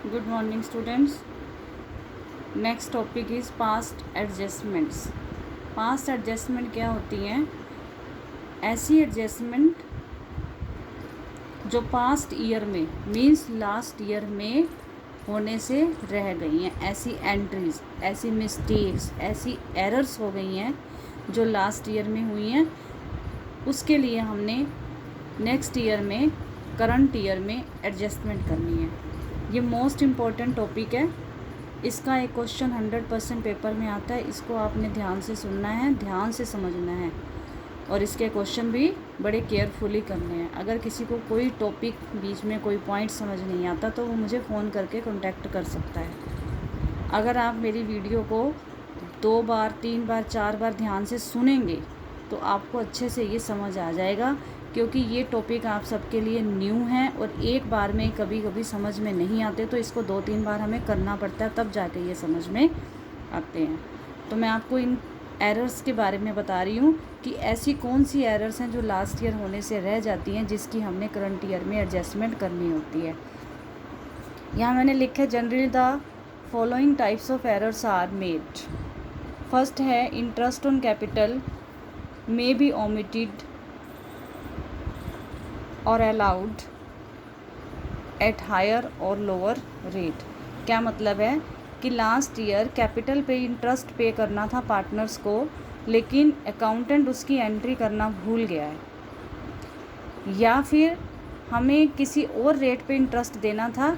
Good morning students. Next topic is past adjustments. Past adjustment क्या होती हैं? ऐसी एडजस्टमेंट जो पास्ट ईयर में मीन्स लास्ट ईयर में होने से रह गई हैं। ऐसी एंट्रीज, ऐसी मिस्टेक्स, ऐसी एरर्स हो गई हैं जो लास्ट ईयर में हुई हैं, उसके लिए हमने नेक्स्ट ईयर में, करंट ईयर में एडजस्टमेंट करनी है। ये मोस्ट इम्पॉर्टेंट टॉपिक है। इसका एक क्वेश्चन 100% पेपर में आता है। इसको आपने ध्यान से सुनना है, ध्यान से समझना है और इसके क्वेश्चन भी बड़े केयरफुली करने हैं। अगर किसी को कोई टॉपिक बीच में कोई पॉइंट समझ नहीं आता तो वो मुझे फ़ोन करके कांटेक्ट कर सकता है। अगर आप मेरी वीडियो को 2 बार 3 बार 4 बार ध्यान से सुनेंगे तो आपको अच्छे से ये समझ आ जाएगा, क्योंकि ये टॉपिक आप सबके लिए न्यू है और एक बार में कभी कभी समझ में नहीं आते, तो इसको 2-3 बार हमें करना पड़ता है, तब जाके ये समझ में आते हैं। तो मैं आपको इन एरर्स के बारे में बता रही हूँ कि ऐसी कौन सी एरर्स हैं जो लास्ट ईयर होने से रह जाती हैं, जिसकी हमने करंट ईयर में एडजस्टमेंट करनी होती है। यहाँ मैंने लिखा है generally the following types of errors are made. First है interest on capital may be omitted or allowed at higher or lower rate. क्या मतलब है कि लास्ट ईयर कैपिटल पे इंटरेस्ट पे करना था पार्टनर्स को, लेकिन अकाउंटेंट उसकी एंट्री करना भूल गया है, या फिर हमें किसी और रेट पे इंटरेस्ट देना था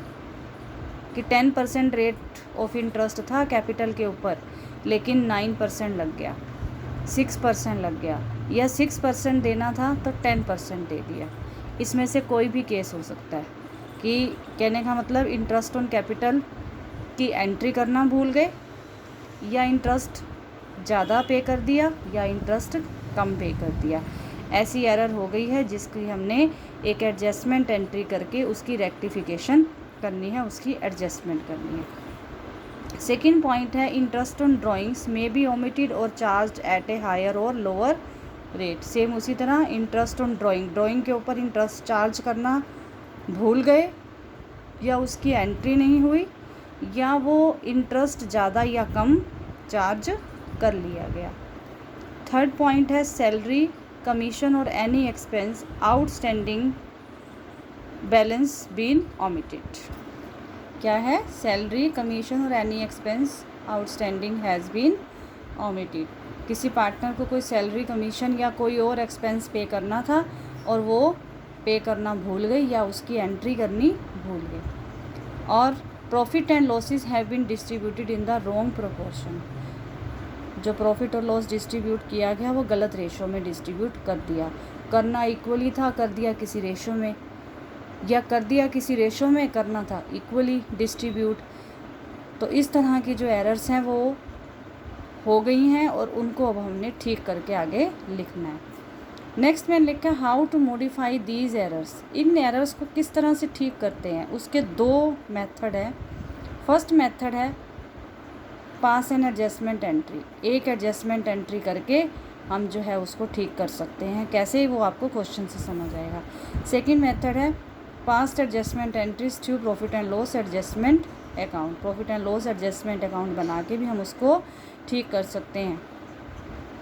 कि 10% रेट ऑफ इंटरेस्ट था कैपिटल के ऊपर, लेकिन 9% लग गया, 6% लग गया, या 6% देना था तो 10% दे दिया। इसमें से कोई भी केस हो सकता है कि कहने का मतलब इंटरेस्ट ऑन कैपिटल की एंट्री करना भूल गए, या इंटरेस्ट ज़्यादा पे कर दिया, या इंटरेस्ट कम पे कर दिया। ऐसी एरर हो गई है जिसकी हमने एक एडजस्टमेंट एंट्री करके उसकी रेक्टिफिकेशन करनी है, उसकी एडजस्टमेंट करनी है। सेकेंड पॉइंट है interest on drawings may be omitted और charge at a higher or lower rate. Same उसी तरह इंटरेस्ट ऑन ड्राइंग के ऊपर इंटरेस्ट चार्ज करना भूल गए, या उसकी एंट्री नहीं हुई, या वो इंटरेस्ट ज़्यादा या कम चार्ज कर लिया गया। थर्ड पॉइंट है सैलरी, कमीशन और any expense outstanding balance been omitted. क्या है? सैलरी, कमीशन और any expense outstanding has been omitted. किसी पार्टनर को कोई सैलरी, कमीशन या कोई और एक्सपेंस पे करना था और वो पे करना भूल गई, या उसकी एंट्री करनी भूल गई। और profit and losses have been distributed in the wrong proportion. जो प्रॉफिट और लॉस डिस्ट्रीब्यूट किया गया वो गलत रेशो में डिस्ट्रीब्यूट कर दिया। करना इक्वली था, कर दिया किसी रेशो में, या कर दिया किसी रेशो में, करना था इक्वली डिस्ट्रीब्यूट। तो इस तरह की जो एरर्स हैं वो हो गई हैं और उनको अब हमने ठीक करके आगे लिखना है। नेक्स्ट मैंने लिखा how to modify these errors. इन एरर्स को किस तरह से ठीक करते हैं, उसके 2 मेथड हैं। फर्स्ट मेथड है पास एन एडजस्टमेंट एंट्री। एक एडजस्टमेंट एंट्री करके हम जो है उसको ठीक कर सकते हैं। कैसे, वो आपको क्वेश्चन से समझ आएगा। सेकेंड मेथड है pass adjustment entries to profit and loss adjustment account. Profit and loss adjustment account बना के भी हम उसको ठीक कर सकते हैं।